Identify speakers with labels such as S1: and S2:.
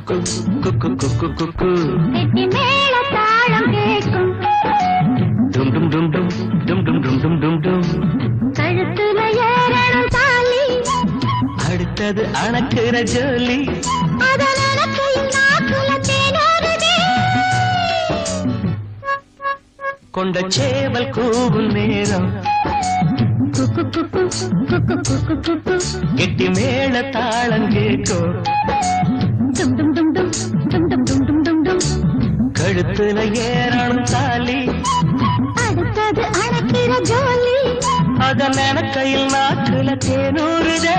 S1: குக்கு குக்கு குக்கு குக்கு
S2: வெட்டி மேல தாளம் கேட்கும்
S1: டும் டும் டும் டும் டும் டும் டும் டும் டும் டும்
S2: கழுத்துல ஏறணும் தாலி
S1: அடுத்தது அணக்குற ஜோலி
S2: அதன் அணக்கையில் நாக்குல தேனோருதே
S1: கொண்ட சேவல் கூவும் நேரம்
S2: குக்கு குக்கு குக்கு குக்கு குக்கு
S1: கெட்டி மேல தாளம் கேட்கும்
S2: டும் டும் டும் டும் டும் டும் டும் டும் டும் டும்
S1: கழுத்துல ஏறணும் தாலி
S2: அடுத்தது அணக்கிற ஜோலி
S1: அதன் கையில் நாக்குல தேனூறுதே